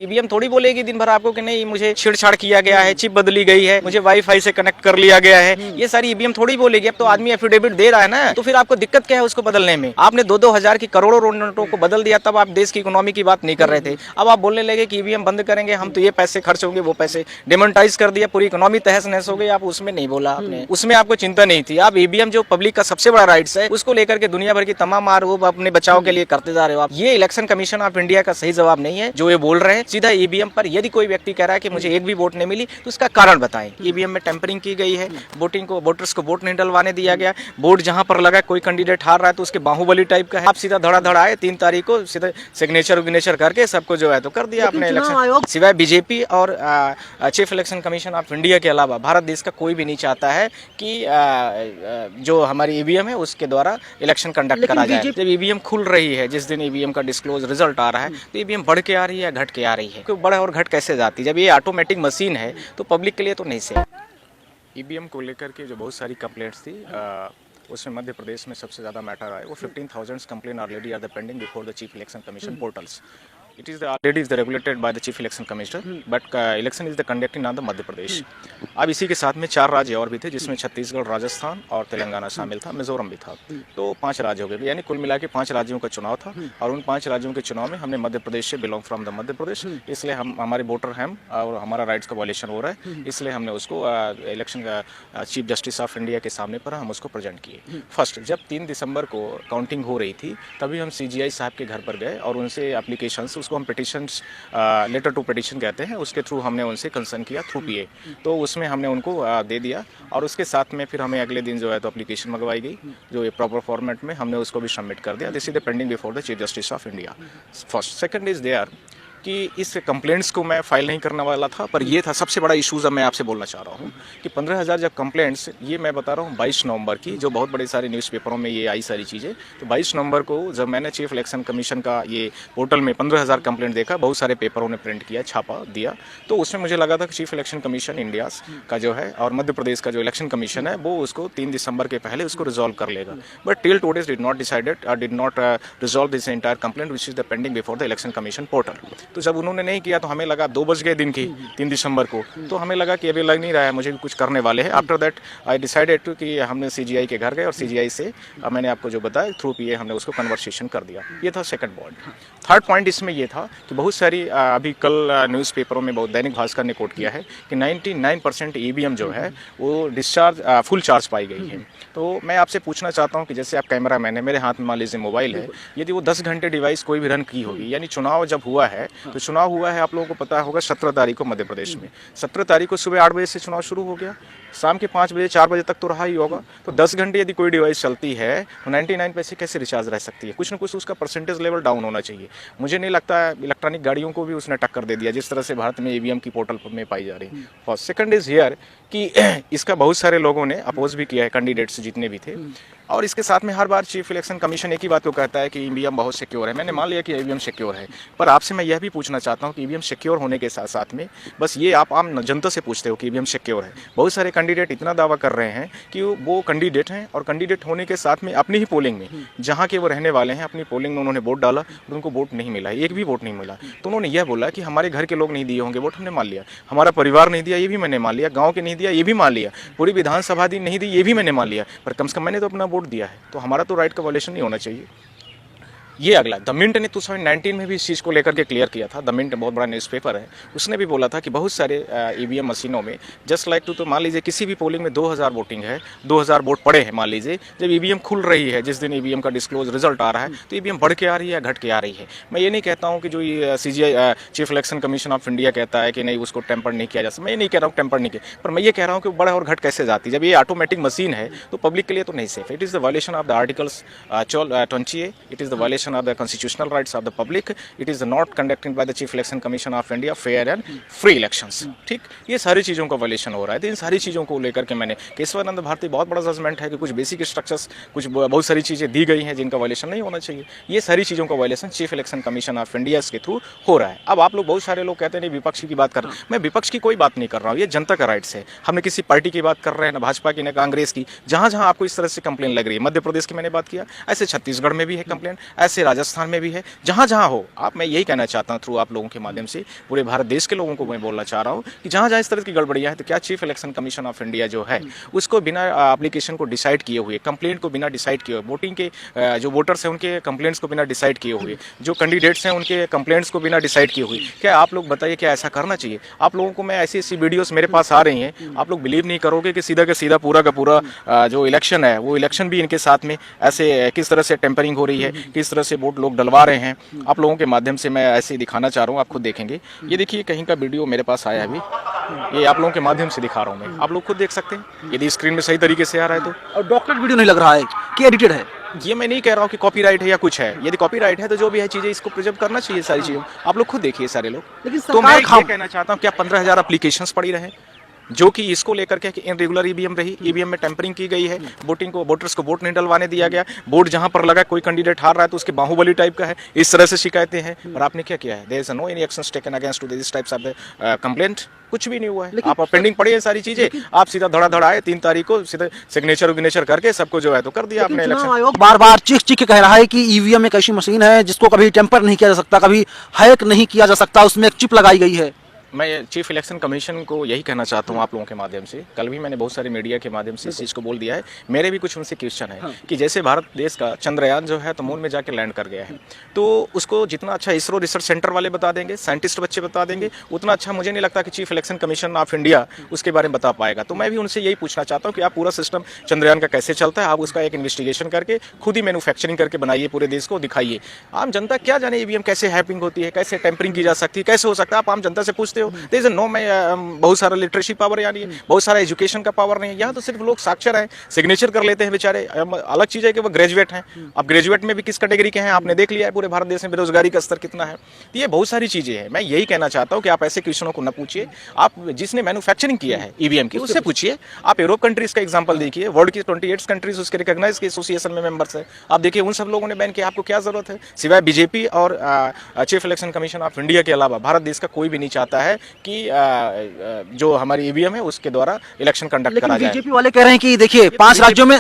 EVM थोड़ी बोलेगी दिन भर आपको कि नहीं मुझे छेड़छाड़ किया गया है, चिप बदली गई है, मुझे वाईफाई से कनेक्ट कर लिया गया है, ये सारी ईवीएम थोड़ी बोलेगी। अब तो आदमी एफिडेविट दे रहा है ना, तो फिर आपको दिक्कत क्या है उसको बदलने में? आपने 2-2 हजार की करोड़ों नोटों को बदल दिया, तब आप देश की इकोनॉमी की बात नहीं कर रहे थे। अब आप बोलने लगे कि ईवीएम बंद करेंगे हम, तो ये पैसे खर्च होंगे, वो पैसे डिमोनेटाइज कर दिया, पूरी इकोनॉमी तहस नहस हो गई। आप उसमें नहीं बोला आपने, उसमें आपको चिंता नहीं थी। आप ईवीएम जो पब्लिक का सबसे बड़ा राइट्स है, उसको लेकर के दुनिया भर की तमाम आरोप अपने बचाव के लिए करते जा रहे हो आप। ये इलेक्शन कमीशन ऑफ इंडिया का सही जवाब नहीं है जो ये बोल रहे हैं। सीधा ईवीएम पर यदि कोई व्यक्ति कह रहा है कि मुझे एक भी वोट नहीं मिली, तो उसका कारण बताएं। ईवीएम में टेम्परिंग की गई है, वोटर्स को वोट नहीं डलवाने दिया गया, बोर्ड जहां पर लगा कोई कैंडिडेट हार रहा है तो उसके बाहुबली टाइप का है। आप सीधा धड़ाधड़ आए 3 तारीख को, सीधा सिग्नेचर करके सबको जो है तो कर दिया आपने इलेक्शन। सिवाय बीजेपी और chief election commission of India के अलावा भारत देश का कोई भी नहीं चाहता है कि जो हमारी ईवीएम है उसके द्वारा इलेक्शन कंडक्ट करा जाए। जब ईवीएम खुल रही है, जिस दिन ईवीएम का डिस्क्लोज रिजल्ट आ रहा है, तो ईवीएम बढ़ के आ रही है या घट के आ रही है? क्यों बढ़ और घट कैसे जाती है? जब ये ऑटोमेटिक मशीन है तो पब्लिक के लिए तो नहीं सेफ। ईवीएम को लेकर के जो बहुत सारी कंप्लेंट्स थी, उसमें मध्य प्रदेश में सबसे ज़्यादा मैटर आए। वो 15,000 complain already are the pending before the chief election commission portals. It is already is regulated by the chief election commissioner, but election is the conducting on the Madhya Pradesh. अब इसी के साथ में 4 राज्य और भी थे, जिसमें छत्तीसगढ़, राजस्थान और तेलंगाना शामिल था, मिजोरम भी था। तो 5 राज्य हो गए, यानी कुल मिला के 5 राज्यों का चुनाव था। और उन 5 राज्यों के चुनाव में हमने मध्य प्रदेश से belong from the Madhya Pradesh, इसलिए हम हमारे वोटर हैं और हमारा राइट्स का वायलेशन हो रहा है, इसलिए हमने उसको election chief justice of India के सामने पर हम उसको प्रेजेंट किए। फर्स्ट, जब 3 दिसंबर को काउंटिंग हो रही थी, तभी हम CGI साहब के घर पर गए और उनसे एप्लीकेशन, उसको हम पिटिशंस, लेटर टू पिटिशन कहते हैं, उसके थ्रू हमने उनसे कंसर्न किया थ्रू PA। तो उसमें हमने उनको दे दिया और उसके साथ में फिर हमें अगले दिन जो है तो एप्लीकेशन मंगवाई गई, जो ये प्रॉपर फॉर्मेट में हमने उसको भी सबमिट कर दिया। This is the pending before the chief justice of India. First. Second is there कि इस कंप्लेंट्स को मैं फाइल नहीं करने वाला था, पर ये था सबसे बड़ा इशूज़। अब मैं आपसे बोलना चाह रहा हूँ कि 15,000 जब कंप्लेंट्स, ये मैं बता रहा हूँ 22 नवंबर की, जो बहुत बड़े सारे न्यूज़पेपरों में ये आई सारी चीज़ें। तो 22 नवंबर को जब मैंने चीफ इलेक्शन कमीशन का ये पोर्टल में 15,000 कंप्लेंट देखा, बहुत सारे पेपरों ने प्रिंट किया, छापा दिया, तो उसमें मुझे लगा था कि चीफ इलेक्शन कमीशन इंडिया का जो है और मध्य प्रदेश का जो इलेक्शन कमीशन है, वो उसको 3 दिसंबर के पहले उसको रिजॉल्व कर लेगा। But till today did not decided did not resolve this entire complaint which is the pending before the election commission portal. तो जब उन्होंने नहीं किया तो हमें लगा 2 बज गए दिन की 3 दिसंबर को, तो हमें लगा कि अभी लग नहीं रहा है, मुझे भी कुछ करने वाले हैं। After that I decided to कि हमने CGI के घर गए और CGI से मैंने आपको जो बताया थ्रू PA हमने उसको कन्वर्सेशन कर दिया। ये था सेकंड पॉइंट। थर्ड पॉइंट इसमें ये था कि बहुत सारी अभी कल न्यूज़पेपरों में बहुत, दैनिक भास्कर ने कोट किया है कि 99% EVM जो है वो डिस्चार्ज फुल चार्ज पाई गई है। तो मैं आपसे पूछना चाहता हूँ कि जैसे आप कैमरा मैन है, मेरे हाथ में मान लीजिए मोबाइल है, यदि वो 10 घंटे डिवाइस कोई भी रन की होगी, यानी चुनाव जब हुआ है, तो चुनाव हुआ है आप लोगों को पता होगा 17 तारीख को मध्य प्रदेश में। 17 तारीख को सुबह 8 बजे से चुनाव शुरू हो गया, शाम के 5 बजे 4 बजे तक तो रहा ही होगा। तो 10 घंटे यदि कोई डिवाइस चलती है तो 99 पैसे कैसे रिचार्ज रह सकती है? कुछ ना कुछ उसका परसेंटेज लेवल डाउन होना चाहिए। मुझे नहीं लगता है इलेक्ट्रॉनिक गाड़ियों को भी उसने टक्कर दे दिया जिस तरह से भारत में EVM की पोर्टल में पाई जा रही है। फर्स्ट। सेकंड इज हियर कि इसका बहुत सारे लोगों ने अपोज भी किया है, कैंडिडेट्स जितने भी थे। और इसके साथ में हर बार चीफ इलेक्शन कमीशन एक ही बात को कहता है कि EVM बहुत सिक्योर है। मैंने मान लिया कि EVM सिक्योर है, पर आपसे मैं यह भी पूछना चाहता हूं कि EVM सिक्योर होने के साथ साथ में बस ये आप आम जनता से पूछते हो कि EVM सिक्योर है। बहुत सारे कैंडिडेट इतना दावा कर रहे हैं कि वो कैंडिडेट हैं और कैंडिडेट होने के साथ में अपनी ही पोलिंग में, जहाँ के वो रहने वाले हैं, अपनी पोलिंग में उन्होंने वोट डाला और उनको वोट नहीं मिला, एक भी वोट नहीं मिला। तो उन्होंने यह बोला कि हमारे घर के लोग नहीं दिए होंगे वोट, हमने मान लिया। हमारा परिवार नहीं दिया, ये भी मैंने मान लिया। गाँव के नहीं दिया, ये भी मान लिया। पूरी विधानसभा दी नहीं दी, ये भी मैंने मान लिया। पर कम से कम मैंने तो अपना वोट दिया है, तो हमारा तो राइट का वायलेशन नहीं होना चाहिए। ये अगला, द मिंट ने 2019 में भी इस चीज़ को लेकर के क्लियर किया था। द मिंट बहुत बड़ा न्यूज़पेपर है, उसने भी बोला था कि बहुत सारे EVM मशीनों में जस्ट लाइक तो मान लीजिए किसी भी पोलिंग में 2000 वोटिंग है, 2000 वोट पड़े हैं मान लीजिए, जब EVM खुल रही है, जिस दिन EVM का डिस्क्लोज रिजल्ट आ रहा है, तो EVM बढ़ के आ रही है या घट के आ रही है? मैं ये नहीं कहता हूँ कि जो CGI chief election commission of India कहता है कि नहीं उसको टेम्पर नहीं किया जा सकता, मैं ये नहीं कह रहा हूँ टेम्पर नहीं किया, पर मैं ये कह रहा हूँ कि बढ़ और घट कैसे जाती है? जब ये ऑटोमेटिक मशीन है तो पब्लिक के लिए तो नहीं safe. It is the violation of the articles 20A, it is the violation of the constitutional rights of the public, it is not conducted by the chief election commission of India fair and free elections। ठीक, ये सारी चीज़ों का violation हो रहा है। तो इन सारी चीज़ों को लेकर के मैंने, केशवानंद भारती बहुत बड़ा जजमेंट है कि कुछ बेसिक स्ट्रक्चर्स, कुछ बहुत सारी चीज़ें दी गई हैं जिनका वायलेशन नहीं होना चाहिए। ये सारी चीज़ों का violation chief election commission of India के थ्रू हो रहा है। अब आप लोग, बहुत सारे लोग कहते हैं विपक्ष की बात कर रहे हैं, मैं विपक्ष की कोई बात नहीं कर रहा हूँ, ये जनता का राइट्स है। हमने किसी पार्टी की बात कर रहे हैं, ना भाजपा की, ना कांग्रेस की। जहाँ जहाँ आपको इस तरह से कंप्लेन लग रही है, मध्य प्रदेश की मैंने बात किया, ऐसे छत्तीसगढ़ में भी है कंप्लेन, ऐसे ऐसे राजस्थान में भी है, जहाँ जहाँ हो। आप, मैं यही कहना चाहता हूँ थ्रू आप लोगों के माध्यम से पूरे भारत देश के लोगों को मैं बोलना चाह रहा हूँ कि जहाँ जहाँ इस तरह की गड़बड़ियाँ हैं, तो क्या chief election commission of India जो है उसको बिना एप्लीकेशन को डिसाइड किए हुए, कंप्लेंट को बिना डिसाइड किए हुए, वोटिंग के जो वोटर्स हैं उनके कंप्लेंट्स को बिना डिसाइड किए हुए, जो कैंडिडेट्स हैं उनके कंप्लेंट्स को बिना डिसाइड किए हुए, क्या आप लोग बताइए क्या ऐसा करना चाहिए? आप लोगों को मैं ऐसी ऐसी वीडियोस मेरे पास आ रही हैं, आप लोग बिलीव नहीं करोगे कि सीधा का सीधा पूरा का पूरा जो इलेक्शन है वो इलेक्शन भी इनके साथ में ऐसे किस तरह से टेम्परिंग हो रही है, किस तरह से वोट लोग डलवा रहे हैं। आप लोगों के माध्यम से मैं ऐसे दिखाना चाह रहा हूँ, आप खुद देखेंगे। ये देखिए कहीं का वीडियो मेरे पास आया अभी, ये आप लोगों के माध्यम से दिखा रहा हूँ मैं, आप लोग खुद देख सकते हैं यदि स्क्रीन में सही तरीके से आ रहा है तो। और डॉक्यूमेंट वीडियो नहीं लग रहा है कि एडिटेड है? ये मैं नहीं कह रहा हूँ कि कॉपीराइट है या कुछ है, यदि कॉपीराइट है तो जो भी है चीजें इसको प्रिजर्व करना चाहिए सारी चीजें। आप लोग खुद देखिए सारे लोग। लेकिन तो मैं सरकार ये कहना चाहता हूँ क्या 15,000 एप्लीकेशंस पड़ी रहे जो कि इसको लेकर के इनरेगुलर ईवीएम रही, ईवीएम में टेम्परिंग की गई है, वोटर्स को वोट नहीं डलवाने दिया गया, वोट जहां पर लगा कोई कैंडिडेट हार रहा है तो उसके बाहुबली टाइप का है, इस तरह से शिकायतें हैं। और आपने क्या किया है? There is no any actions taken against to this types of complaint. कुछ भी नहीं हुआ है। आप पेंडिंग पड़ी है सारी चीजें, आप सीधा धड़ा आए 3 तारीख को सीधा सिग्नेचर करके सबको जो है तो कर दिया आपने इलेक्शन। आयोग बार बार चीख के कह रहा है कि ईवीएम एक ऐसी मशीन है जिसको कभी टेम्पर नहीं किया जा सकता, कभी हैक नहीं किया जा सकता, उसमें एक चिप लगाई गई है। मैं चीफ इलेक्शन कमीशन को यही कहना चाहता हूँ आप लोगों के माध्यम से, कल भी मैंने बहुत सारे मीडिया के माध्यम से इस चीज़ को बोल दिया है। मेरे भी कुछ उनसे क्वेश्चन है कि जैसे भारत देश का चंद्रयान जो है तो मून में जाके लैंड कर गया है, तो उसको जितना अच्छा इसरो रिसर्च सेंटर वाले बता देंगे, साइंटिस्ट बच्चे बता देंगे, उतना अच्छा मुझे नहीं लगता कि chief election commission of India उसके बारे में बता पाएगा। तो मैं भी उनसे यही पूछना चाहता हूँ कि आप पूरा सिस्टम चंद्रयान का कैसे चलता है, आप उसका एक इन्वेस्टिगेशन करके खुद ही मैन्युफैक्चरिंग करके बनाइए, पूरे देश को दिखाइए। आम जनता क्या जाने ईवीएम कैसे हैकिंग होती है, कैसे टेम्परिंग की जा सकती है, कैसे हो सकता है? आप आम जनता से पूछते हो, देयर इज नो बहुत सारा लिटरेसी पावर यानी बहुत सारा एजुकेशन का पावर नहीं है। यहाँ तो सिर्फ लोग साक्षर हैं, सिग्नेचर कर लेते हैं बेचारे। अलग चीज है कि वो ग्रेजुएट हैं। अब ग्रेजुएट में भी किस कैटेगरी के हैं आपने देख लिया है, पूरे भारत देश में बेरोजगारी का स्तर कितना है। तो ये बहुत सारी चीजें हैं। मैं यही कहना चाहता हूँ कि आप ऐसे क्वेश्चनों को न पूछिए, आप जिसने मैन्युफैक्चरिंग किया है ईवीएम की उससे पूछिए। आप यूरोप कंट्रीज का एग्जाम्पल देखिए, वर्ल्ड की 28 कंट्रीज उसके रिकॉग्नाइज की एसोसिएशन में मेंबर्स है। आप देखिए उन सब लोगों ने बैन किया, आपको क्या जरूरत है? सिवाय बीजेपी और chief election commission of India के अलावा भारत देश का कोई भी नहीं चाहता है कि जो हमारी ईवीएम है उसके द्वारा इलेक्शन कंडक्ट करा जाए। बीजेपी वाले कह रहे हैं कि देखिए 5 राज्यों में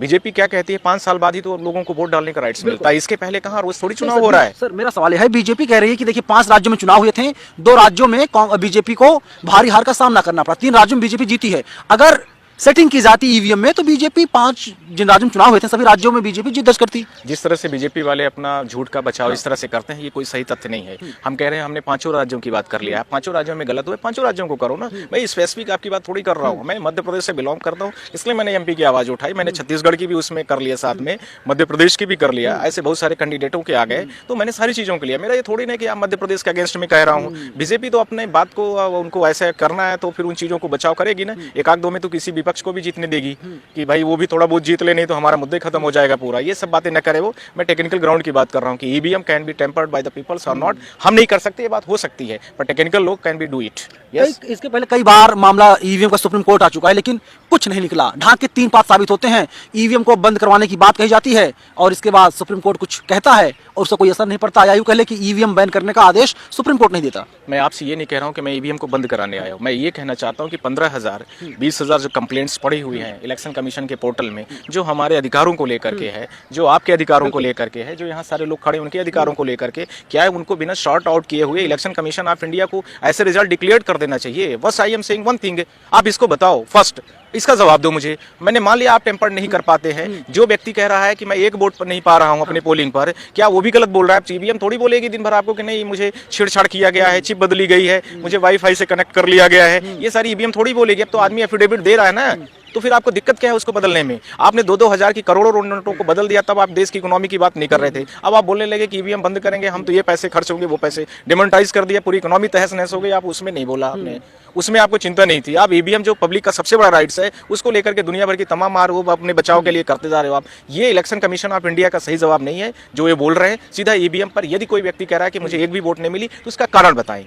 बीजेपी क्या कहती है 5 साल बाद ही तो लोगों को वोट डालने का राइट्स मिलता है, इसके पहले कहाँ रोज थोड़ी चुनाव हो रहा है। सर मेरा सवाल है, बीजेपी कह रही है कि देखिए 5 राज्यों में चुनाव हुए थे, 2 राज्यों में बीजेपी को भारी हार का सामना करना पड़ा, 3 राज्यों में बीजेपी जीती है। अगर सेटिंग की जाती ईवीएम में तो बीजेपी 5 जिन राज्यों में चुनाव हुए थे सभी राज्यों में बीजेपी जीत दर्ज करती। जिस तरह से बीजेपी वाले अपना झूठ का बचाव इस तरह से करते हैं, ये कोई सही तथ्य नहीं है। हम कह रहे हैं हमने 5 राज्यों की बात कर लिया है, 5 राज्यों में गलत हुए 5 राज्यों को करो ना। मैं स्पेसिफिक आपकी बात थोड़ी कर रहा हूँ, मैं मध्य प्रदेश से बिलोंग करता हूँ इसलिए मैंने एमपी की आवाज उठाई, मैंने छत्तीसगढ़ की भी उसमें कर लिया, साथ में मध्य प्रदेश की भी कर लिया। ऐसे बहुत सारे कैंडिडेटों के आ गए तो मैंने सारी चीजों के लिया। मेरा ये थोड़ी नहीं कि आप मध्य प्रदेश के अगेंस्ट में कह रहा हूँ। बीजेपी तो अपने बात को उनको ऐसा करना है तो फिर उन चीजों को बचाव करेगी ना। 1-2 में तो किसी विपक्ष को भी जीतने देगी कि भाई वो भी थोड़ा बहुत जीत ले, नहीं तो हमारा मुद्दे खत्म हो जाएगा पूरा। ये सब बातें न करे वो। मैं टेक्निकल ग्राउंड की बात कर रहा हूँ कि EVM can be tampered by the peoples और नॉट। हम नहीं कर सकते, ये बात हो सकती है, पर टेक्निकल लोग कैन बी डू इट। इसके पहले कई बार मामला ईवीएम का सुप्रीम कोर्ट आ चुका है लेकिन कुछ नहीं निकला। ढाक के 3 पात साबित होते हैं, ईवीएम को बंद करवाने की बात कही जाती है और इसके बाद सुप्रीम कोर्ट कुछ कहता है और उसका कोई असर नहीं पड़ता। या यूं कह ले कि ईवीएम बैन करने का आदेश सुप्रीम कोर्ट नहीं देता। मैं आपसे ये नहीं कह रहा हूँ कि मैं ईवीएम को बंद कराने आया हूँ। मैं ये कहना चाहता हूँ कि 15,000 20,000 जो कंप्लेंट्स पड़ी हुई हैं इलेक्शन कमीशन के पोर्टल में, जो हमारे अधिकारों को लेकर के है, जो आपके अधिकारों को लेकर के है, जो यहाँ सारे लोग खड़े उनके अधिकारों को लेकर के, क्या है उनको बिना शॉर्ट आउट किए हुए इलेक्शन कमीशन ऑफ इंडिया को ऐसे रिजल्ट डिक्लेयर कर देना चाहिए। बस I am saying one thing, आप इसको बताओ फर्स्ट, इसका जवाब दो मुझे। मैंने मान लिया आप टेम्पर नहीं कर पाते हैं, जो व्यक्ति कह रहा है कि मैं एक वोट पर नहीं पा रहा हूं अपने पोलिंग पर, क्या वो भी गलत बोल रहा है? ईवीएम थोड़ी बोलेगी दिन भर आपको कि नहीं मुझे छेड़छाड़ किया गया है, चिप बदली गई है, मुझे वाईफाई से कनेक्ट कर लिया गया है, ये सारी ईवीएम थोड़ी बोलेगी। अब तो आदमी एफिडेविट दे रहा है ना, तो फिर आपको दिक्कत क्या है उसको बदलने में? आपने 2-2 हजार की करोड़ों नोटों को बदल दिया, तब आप देश की इकोनॉमी की बात नहीं कर रहे थे। अब आप बोलने लगे कि ईवीएम बंद करेंगे हम तो ये पैसे खर्च होंगे, वो पैसे डिमोनेटाइज कर दिया, पूरी इकोनॉमी तहस नहस हो गई। आप उसमें नहीं बोला आपने, उसमें आपको चिंता नहीं थी। आप ईवीएम जो पब्लिक का सबसे बड़ा राइट्स है उसको लेकर के दुनिया भर की तमाम आरोप अपने बचाव के लिए करते जा रहे हो आप। ये इलेक्शन कमीशन ऑफ इंडिया का सही जवाब नहीं है जो ये बोल रहे हैं। सीधा ईवीएम पर यदि कोई व्यक्ति कह रहा है कि मुझे एक भी वोट नहीं मिली तो उसका कारण बताएं।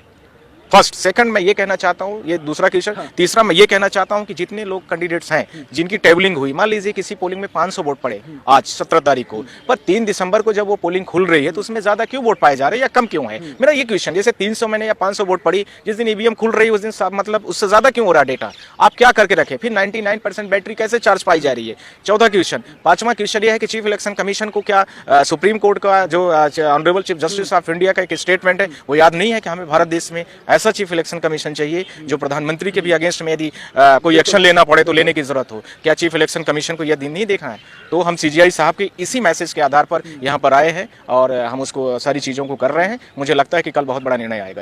फर्स्ट। सेकंड, मैं ये कहना चाहता हूँ, ये दूसरा क्वेश्चन। तीसरा, मैं ये कहना चाहता हूँ कि जितने लोग कैंडिडेट्स हैं जिनकी टेबलिंग हुई, मान लीजिए किसी पोलिंग में 500 वोट पड़े आज 17 तारीख को, पर 3 दिसंबर को जब वो पोलिंग खुल रही है तो उसमें ज्यादा क्यों वोट पाए जा रहे हैं या कम क्यों है? मेरा ये क्वेश्चन, जैसे 300 मैंने या 500 वोट पड़ी, जिस दिन ईवीएम खुल रही है उस दिन मतलब उससे ज्यादा क्यों हो रहा डेटा? आप क्या करके रखे? फिर 99% बैटरी कैसे चार्ज पाई जा रही है? चौथा क्वेश्चन। पांचवा क्वेश्चन ये है कि चीफ इलेक्शन कमीशन को क्या सुप्रीम कोर्ट का जो honourable chief justice of India का एक स्टेटमेंट है वो याद नहीं है कि हमें भारत देश में ऐसा चीफ इलेक्शन कमीशन चाहिए जो प्रधानमंत्री के भी अगेंस्ट में यदि कोई एक्शन लेना पड़े तो लेने की जरूरत हो? क्या चीफ इलेक्शन कमीशन को यह दिन नहीं देखा है? तो हम सीजीआई साहब के इसी मैसेज के आधार पर यहाँ पर आए हैं और हम उसको सारी चीजों को कर रहे हैं। मुझे लगता है कि कल बहुत बड़ा निर्णय आएगा।